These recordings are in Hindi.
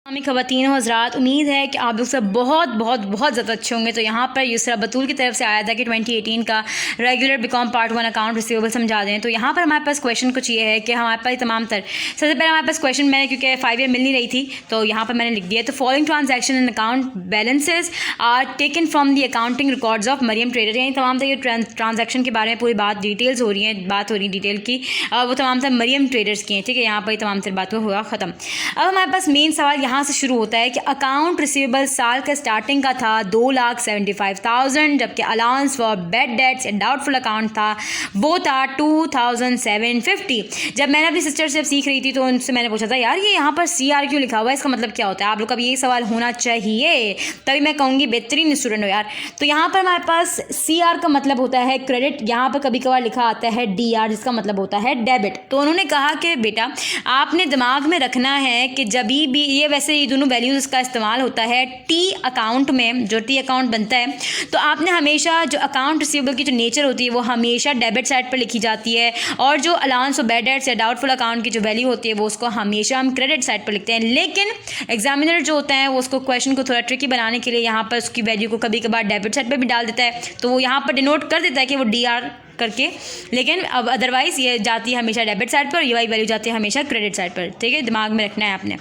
ख़वातीन और हज़रात, उम्मीद है कि आप लोग सब बहुत बहुत बहुत ज़्यादा अच्छे होंगे। तो यहाँ पर यूसरा बतूल की तरफ से आया था कि 2018 का regular BCom part 1 account receivable समझा दें। तो यहाँ पर हमारे पास क्वेश्चन कुछ ये है कि हमारे पास तमाम तर सबसे पहले हमारे पास क्वेश्चन मैंने क्योंकि 5 ईयर मिल नहीं रही थी तो यहाँ पर मैंने लिख दिया। तो following transaction and account balances are taken from the accounting records of Mariam trader. यानी तमाम तर ये ट्रांजैक्शन के बारे में पूरी डिटेल्स हो रही हैं, बात हो रही है डिटेल की, वो तमाम तर मरियम ट्रेडर्स की हैं। ठीक है, यहाँ पर तमाम तर बात हुआ ख़त्म। अब हमारे पास मेन सवाल यहाँ से शुरू होता है कि अकाउंट रिसीवेबल साल का स्टार्टिंग का था 2,75,000, जबकि allowance for bad dates and doubtful account था वो था 2,750। जब मैंने अपनी सिस्टर से सीख रही थी तो उनसे मैंने पूछा था यार ये यहाँ पर CR क्यों लिखा हुआ है, इसका मतलब क्या होता है। आप लोग का भी यही सवाल होना चाहिए, तभी मैं कहूँगी बेहतरीन स्टूडेंट हो यार। तो यहाँ पर हमारे पास CR का मतलब होता है क्रेडिट, यहाँ पर कभी कभार लिखा आता है DR जिसका मतलब होता है डेबिट। तो उन्होंने कहा कि बेटा आपने दिमाग में रखना है कि जब भी ये वैसे ये दोनों वैल्यूज़ का इस्तेमाल होता है टी अकाउंट में, जो टी अकाउंट बनता है तो आपने हमेशा जो अकाउंट रिसीवेबल की जो नेचर होती है वो हमेशा डेबिट साइड पर लिखी जाती है, और जो अलाउंस ऑफ बैड डेट्स या डाउटफुल अकाउंट की जो वैल्यू होती है वो उसको हमेशा हम क्रेडिट साइड पर लिखते हैं। लेकिन एग्जामिनर जो होता है वो उसको क्वेश्चन को थोड़ा ट्रिकी बनाने के लिए यहाँ पर उसकी वैल्यू को कभी कभार डेबिट साइड पर भी डाल देता है, तो वो यहाँ पर डिनोट कर देता है कि वो DR करके, लेकिन अब अदरवाइज़ ये जाती है हमेशा डेबिट साइड पर, ये वाली वैल्यू जाती है हमेशा क्रेडिट साइड पर। ठीक है, दिमाग में रखना है आपने।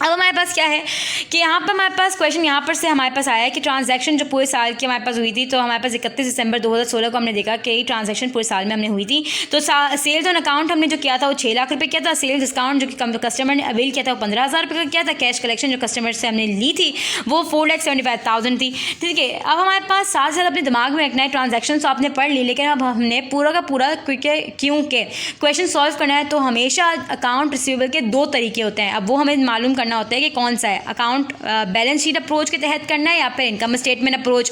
अब हमारे पास क्या है कि यहाँ पर हमारे पास क्वेश्चन यहाँ पर से हमारे पास आया है कि ट्रांजैक्शन जो पूरे साल की हमारे पास हुई थी, तो हमारे पास 31 दिसंबर 2016 को हमने देखा कि ट्रांजैक्शन पूरे साल में हमने हुई थी। तो सेल्स ऑन अकाउंट हमने जो किया था वो 6 लाख रुपये किया था, सेल्स डिस्काउंट जो कस्टमर ने अवेल किया था वो 15,000 रुपये का किया था, कैश कलेक्शन जो कस्टमर से हमने ली थी वो 4,75,000 थी। ठीक है, अब हमारे पास साथ साथ अपने दिमाग में रखना है ट्रांजैक्शन तो आपने पढ़ ली, लेकिन अब हमने पूरा का पूरा क्योंकि क्वेश्चन सॉल्व करना है तो हमेशा अकाउंट रिसीवेबल के 2 तरीके होते हैं। अब वो हमें मालूम करना होता है कि कौन सा है, अकाउंट बैलेंस शीट अप्रोच के तहत करना है या फिर इनकम स्टेटमेंट अप्रोच।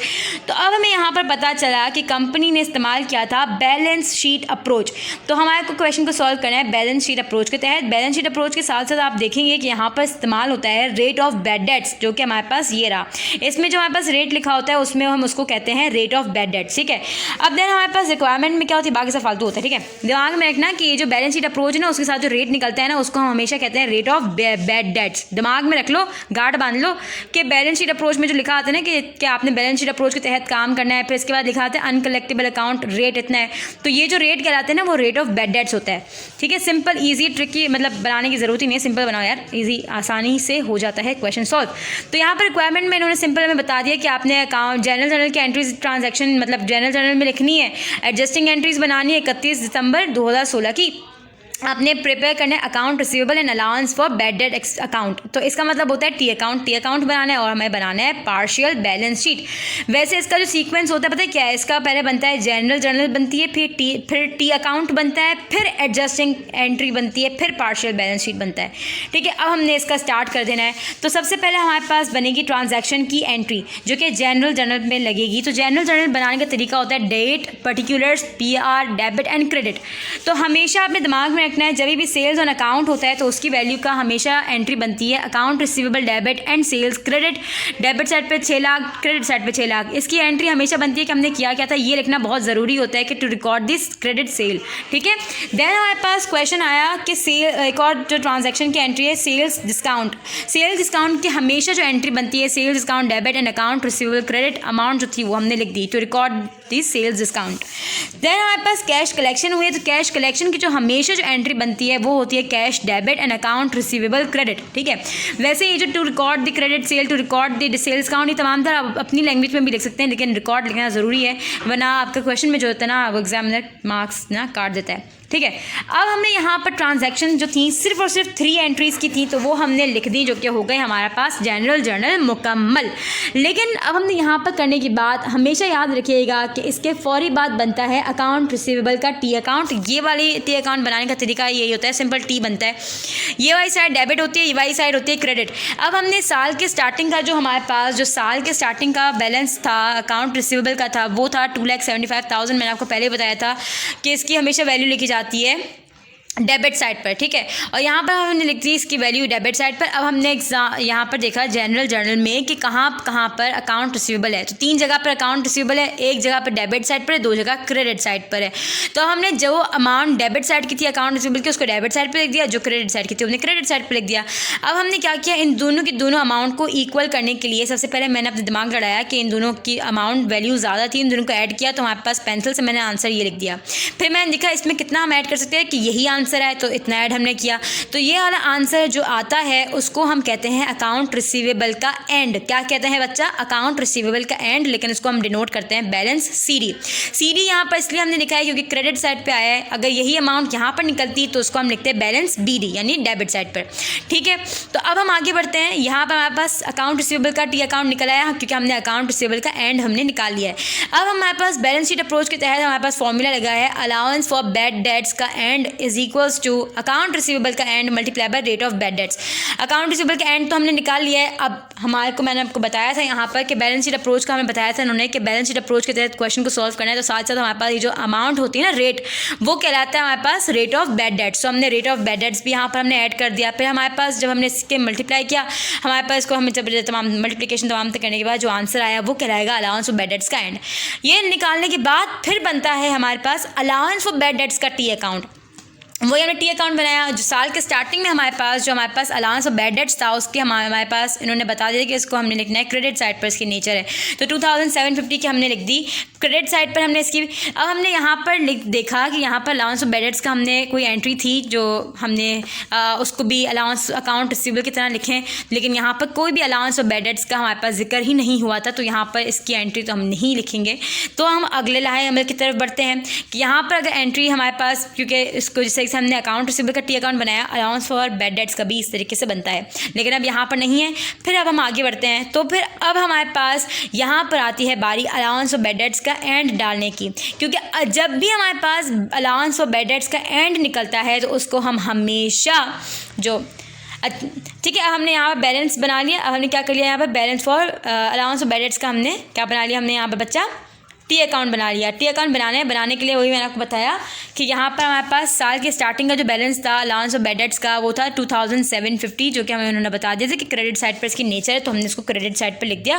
तो अब हमें यहाँ पर पता चला कि कंपनी ने इस्तेमाल किया था बैलेंस शीट अप्रोच, तो हमारे को क्वेश्चन को सॉल्व करना है बैलेंस शीट अप्रोच के तहत। बैलेंस शीट अप्रोच के साथ साथ आप देखेंगे कि यहाँ पर इस्तेमाल होता है रेट ऑफ बैड डेट्स, जो कि हमारे पास ये रहा। इसमें जो हमारे पास रेट लिखा होता है उसमें हम उसको कहते हैं रेट ऑफ बैड डेट्स। ठीक है, अब देन हमारे पास रिक्वायरमेंट में क्या होती है, बाकी सब फालतू होता है। ठीक है, दिमाग में रखना कि ये जो बैलेंस शीट अप्रोच है ना उसके साथ जो रेट निकलता है ना उसको हम हमेशा कहते हैं रेट ऑफ बैड डेट्स। दिमाग में रख लो, गार्ड बांध लो कि बैलेंस शीट अप्रोच में जो लिखा आता है ना कि आपने बैलेंस शीट अप्रोच के तहत काम करना है, फिर इसके बाद लिखा आता है अनकलेक्टेबल अकाउंट रेट इतना है, तो ये जो रेट कहलाते हैं ना वो रेट ऑफ बैड डेट्स होता है। ठीक है, सिंपल ईजी ट्रिकी मतलब बनाने की ज़रूरत ही नहीं है, सिंपल बनाओ यार, ईजी आसानी से हो जाता है क्वेश्चन सॉल्व। तो यहाँ पर रिक्वायरमेंट में इन्होंने सिंपल में बता दिया कि आपने अकाउंट जनरल जर्नल की एंट्रीज ट्रांजैक्शन मतलब जनरल जर्नल में लिखनी है, एडजस्टिंग एंट्रीज बनानी है 31 दिसंबर 2016 की, आपने प्रिपेयर करना है account receivable and allowance for bad debt account. तो इसका मतलब होता है टी अकाउंट बनाना है और हमें बनाना है पार्शियल बैलेंस शीट। वैसे इसका जो सीक्वेंस होता है पता है क्या है, इसका पहले बनता है जनरल जर्नल बनती है, फिर टी अकाउंट बनता है, फिर एडजस्टिंग एंट्री बनती है, फिर पार्शियल बैलेंस शीट बनता है। ठीक है, अब हमने इसका स्टार्ट कर देना है। तो सबसे पहले हमारे पास बनेगी ट्रांजैक्शन की एंट्री जो कि जनरल जर्नल में लगेगी। तो जनरल जर्नल बनाने का तरीका होता है date, particulars, PR, debit and credit. तो हमेशा अपने दिमाग में रखना है जब भी सेल्स ऑन अकाउंट होता है तो उसकी वैल्यू का हमेशा एंट्री बनती है account receivable debit and sales credit, debit side पे 6 लाख, क्रेडिट साइड पे 6 लाख। इसकी एंट्री हमेशा बनती है कि हमने किया क्या था, ये लिखना बहुत ज़रूरी होता है कि to record this credit sale. ठीक है, देन हमारे पास क्वेश्चन आया कि सेल एक और जो ट्रांजैक्शन की एंट्री है सेल्स डिस्काउंट। सेल्स डिस्काउंट की हमेशा जो एंट्री बनती है sales discount debit and account receivable credit amount जो थी वो हमने लिख दी to record this sales discount. Then हमारे पास कैश कलेक्शन हुई, तो कैश कलेक्शन की जो हमेशा जो एंट्री बनती है वो होती है cash debit and account receivable credit. ठीक है, वैसे ये जो to record the credit sale, to record the sales count, ये तमाम तरह आप अपनी लैंग्वेज में भी लिख सकते हैं, लेकिन रिकॉर्ड लिखना ज़रूरी है वरना आपका क्वेश्चन में जो होता है ना वो एग्जामिनर मार्क्स ना काट देता है। ठीक है, अब हमने यहाँ पर ट्रांजैक्शन जो थी सिर्फ और सिर्फ 3 एंट्रीज़ की थी तो वो हमने लिख दी, जो कि हो गए हमारे पास जनरल जर्नल मुकम्मल। लेकिन अब हमने यहाँ पर करने के बाद हमेशा याद रखिएगा कि इसके फौरी बाद बनता है अकाउंट रिसीवेबल का टी अकाउंट। ये वाली टी अकाउंट बनाने का तरीका यही होता है, सिंपल टी बनता है, ये वाली साइड डेबिट होती है, ये वाली साइड होती है क्रेडिट। अब हमने साल के स्टार्टिंग का जो हमारे पास जो साल के स्टार्टिंग का बैलेंस था अकाउंट रिसीवेबल का था वो था 2,75,000। मैंने आपको पहले बताया था कि इसकी हमेशा वैल्यू लिखी जाती है डेबिट साइड पर, ठीक है। और यहाँ पर हमने लिख दी इसकी वैल्यू डेबिट साइड पर। अब हमने यहाँ पर देखा जनरल जर्नल में कि कहाँ पर अकाउंट रिसीवेबल है। तो 3 जगह पर अकाउंट रिसीवेबल है, 1 जगह पर डेबिट साइड पर है, 2 जगह क्रेडिट साइड पर है। तो हमने जो अमाउंट डेबिट साइड की थी अकाउंट रिसीवेबल की, उसको डेबिट साइड पर लिख दिया, जो क्रेडिट साइड की थी हमने क्रेडिट साइड पर लिख दिया। अब हमने क्या किया, इन दोनों की दोनों अमाउंट को इक्वल करने के लिए सबसे पहले मैंने अपना दिमाग लड़ाया कि इन दोनों की अमाउंट वैल्यू ज़्यादा थी, इन दोनों को ऐड किया, तो हमारे पास पेंसिल से मैंने आंसर ये लिख दिया। फिर मैंने देखा इसमें कितना हम ऐड कर सकते हैं कि यही आंसर है, तो इतना ऐड हमने किया। तो ये वाला आंसर जो आता है उसको हम कहते हैं अकाउंट रिसीवेबल का एंड। क्या कहते हैं बच्चा, अकाउंट रिसीवेबल का एंड, लेकिन इसको हम डिनोट करते हैं बैलेंस CD। CD यहाँ पर इसलिए हमने लिखा है क्योंकि क्रेडिट साइड पे आया है। अगर यही अमाउंट यहाँ पर निकलती तो उसको हम लिखते हैं बैलेंस BD यानी डेबिट साइड पर, ठीक है। तो अब हम आगे बढ़ते हैं। यहाँ पर हमारे पास अकाउंट रिसीवेबल का T अकाउंट निकल आया क्योंकि हमने अकाउंट रिसीवेबल का एंड हमने निकाल लिया है। अब हमारे पास बैलेंस शीट अप्रोच के तहत हमारे पास फॉर्मूला लगा है, अलाउंस फॉर बैड डेट्स का end is equals to account receivable का end multiply by rate of bad debts. Account receivable का एंड तो हमने निकाल लिया है। अब हमारे को मैंने आपको बताया था यहाँ पर कि बैलेंस शीट अप्रोच का हमें बताया था उन्होंने कि बैलेंस शीट अप्रोच के तहत क्वेश्चन को सॉल्व करना है, तो साथ साथ हमारे पास ये जो अमाउंट होती है ना रेट, वो कहलाता है हमारे पास रेट ऑफ बैड डेट्स। तो हमने रेट ऑफ बैड डेट्स भी यहाँ पर हमने ऐड कर दिया। फिर हमारे पास जब हमने इसके मल्टीप्लाई किया, हमारे पास इसको हमें जब तमाम मल्टीप्लिकेशन तमाम करने के बाद जो आंसर आया वो कहलाएगा अलाउंस फॉर बैड डेट्स का एंड। ये निकालने के बाद फिर बनता है हमारे पास अलाउंस फॉर बैड डेट्स का T अकाउंट। वही हमने T अकाउंट बनाया। जो साल के स्टार्टिंग में हमारे पास अलाउंस ऑफ बैड डेट्स था उसके हमारे पास इन्होंने बता दिया कि इसको हमने लिखना है क्रेडिट साइड पर, इसकी नेचर है। तो 2750 की हमने लिख दी क्रेडिट साइड पर हमने इसकी। अब हमने यहाँ पर देखा कि यहाँ पर अलाउंस ऑफ बैड डेट्स का हमने कोई एंट्री थी जो हमने उसको भी अलाउंस अकाउंट रिसीवेबल की तरह लिखें, लेकिन यहाँ पर कोई भी अलाउंस ऑफ बैड डेट्स का हमारे पास जिक्र ही नहीं हुआ था, तो यहाँ पर इसकी एंट्री तो हम नहीं लिखेंगे। तो हम अगले लाहे अमल की तरफ बढ़ते हैं कि यहाँ पर अगर एंट्री हमारे पास, क्योंकि इसको जैसे हमने अकाउंट रिसीवेबल का T अकाउंट बनाया, अलाउंस फॉर बैड डेट्स का भी इस तरीके से बनता है, लेकिन अब यहाँ पर नहीं है। फिर अब हम आगे बढ़ते हैं। तो फिर अब हमारे पास यहाँ पर आती है बारी अलाउंस फॉर बैड डेट्स का एंड डालने की, क्योंकि जब भी हमारे पास अलाउंस फॉर बैड डेट्स का एंड निकलता है तो उसको हम हमेशा जो ठीक है, हमने यहाँ पर बैलेंस बना लिया। अब हमने क्या कर लिया, यहाँ पर balance for allowance for bad debts का हमने क्या बना लिया, हमने यहाँ पर बच्चा T अकाउंट बना लिया। T अकाउंट बनाने के लिए वही मैंने आपको बताया कि यहाँ पर हमारे पास साल के स्टार्टिंग का जो बैलेंस था अलाउंस ऑफ बैड डेट्स का वो था 2750, जो कि हमें उन्होंने बता दिया था कि क्रेडिट साइड पर इसकी नेचर है, तो हमने इसको क्रेडिट साइड पर लिख दिया।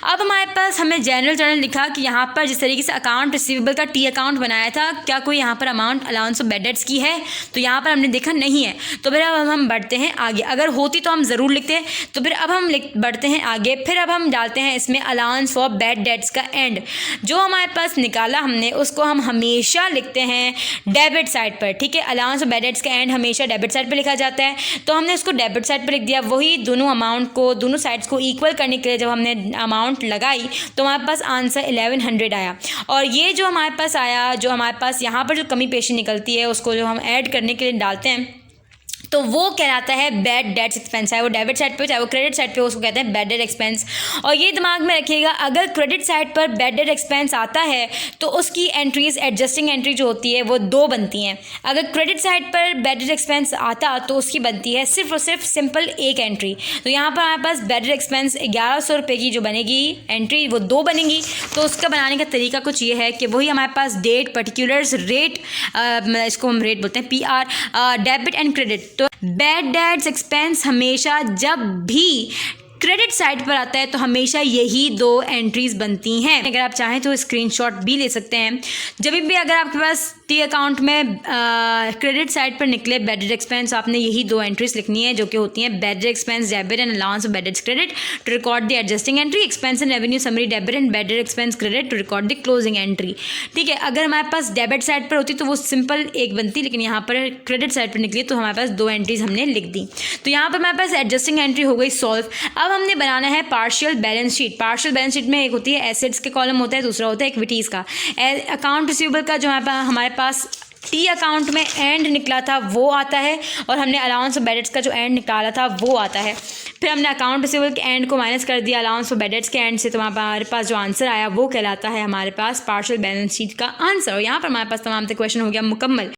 अब हमारे पास हमने जनरल जर्नल लिखा कि यहाँ पर जिस तरीके से अकाउंट रिसीवेबल का T अकाउंट बनाया था, क्या कोई यहाँ पर amount allowance of bad dates की है, तो यहाँ पर हमने देखा नहीं है। तो फिर अब हम बढ़ते हैं आगे, अगर होती तो हम ज़रूर लिखते हैं। तो फिर अब हम बढ़ते हैं आगे। फिर अब हम डालते हैं इसमें अलाउंस फॉर बैड डेट्स का एंड। जो हमारे पास निकाला हमने उसको हम हमेशा लिखते हैं डेबिट साइड पर, ठीक है। अलाउंस ऑफ बैड डेट्स का एंड हमेशा डेबिट साइड पर लिखा जाता है, तो हमने उसको डेबिट साइड पर लिख दिया। वही दोनों अमाउंट को, दोनों साइड्स को इक्वल करने के लिए जब हमने अमाउंट लगाई तो हमारे पास आंसर 1100 आया। और ये जो हमारे पास आया, जो हमारे पास यहाँ पर जो कमी पेशी निकलती है उसको जो हम ऐड करने के लिए डालते हैं तो वो कहलाता है बैड डेट्स एक्सपेंस, चाहे वो डेबिट साइड पे चाहे वो क्रेडिट साइड पे, उसको कहते हैं बैड डेट एक्सपेंस। और ये दिमाग में रखिएगा, अगर क्रेडिट साइड पर बैड डेट एक्सपेंस आता है तो उसकी एंट्रीज, एडजस्टिंग एंट्री जो होती है वो 2 बनती हैं। अगर क्रेडिट साइड पर बैड डेट एक्सपेंस आता तो उसकी बनती है सिर्फ और सिर्फ सिंपल 1 एंट्री। तो यहाँ पर हमारे पास बैड डेट एक्सपेंस 1100 रुपये की जो बनेगी एंट्री वो 2 बनेंगी। तो उसका बनाने का तरीका कुछ ये है कि वही हमारे पास डेट, पर्टिकुलर्स, रेट, इसको हम रेट बोलते हैं PR, डेबिट एंड क्रेडिट। तो बैड डेट्स एक्सपेंस हमेशा जब भी क्रेडिट साइड पर आता है तो हमेशा यही 2 एंट्रीज बनती हैं। अगर आप चाहें तो स्क्रीनशॉट भी ले सकते हैं। जब भी अगर आपके पास T अकाउंट में क्रेडिट साइड पर निकले बैड डेट एक्सपेंस, आपने यही 2 एंट्रीज लिखनी है जो कि होती हैं bad debt expense debit and allowance of bad debts credit to record the adjusting entry, expense and revenue summary debit and bad debt expense credit to record the closing entry. ठीक है, अगर हमारे पास डेबिट साइड पर होती तो वो सिंपल 1 बनती, लेकिन यहाँ पर क्रेडिट साइड पर निकली तो हमारे पास 2 एंट्रीज हमने लिख दी। तो यहाँ पर हमारे पास एडजस्टिंग एंट्री हो गई सॉल्व। अब हमने बनाना है partial balance sheet. Partial balance sheet में एक होती है एसेट्स के कॉलम होता है, दूसरा होता है इक्विटीज़ का। अकाउंट रिसीवेबल का जो हमारे पास T अकाउंट में एंड निकला था वो आता है, और हमने अलाउंस ऑफ बैड डेट्स का जो एंड निकाला था वो आता है। फिर हमने अकाउंट रिसीवेबल के एंड को माइनस कर दिया अलाउंस ऑफ बैड डेट्स के एंड से, तो हमारे पास जो आंसर आया वो कहलाता है हमारे पास पार्शियल बैलेंस शीट का आंसर। और यहाँ पर हमारे पास तमाम से क्वेश्चन हो गया मुकम्मल।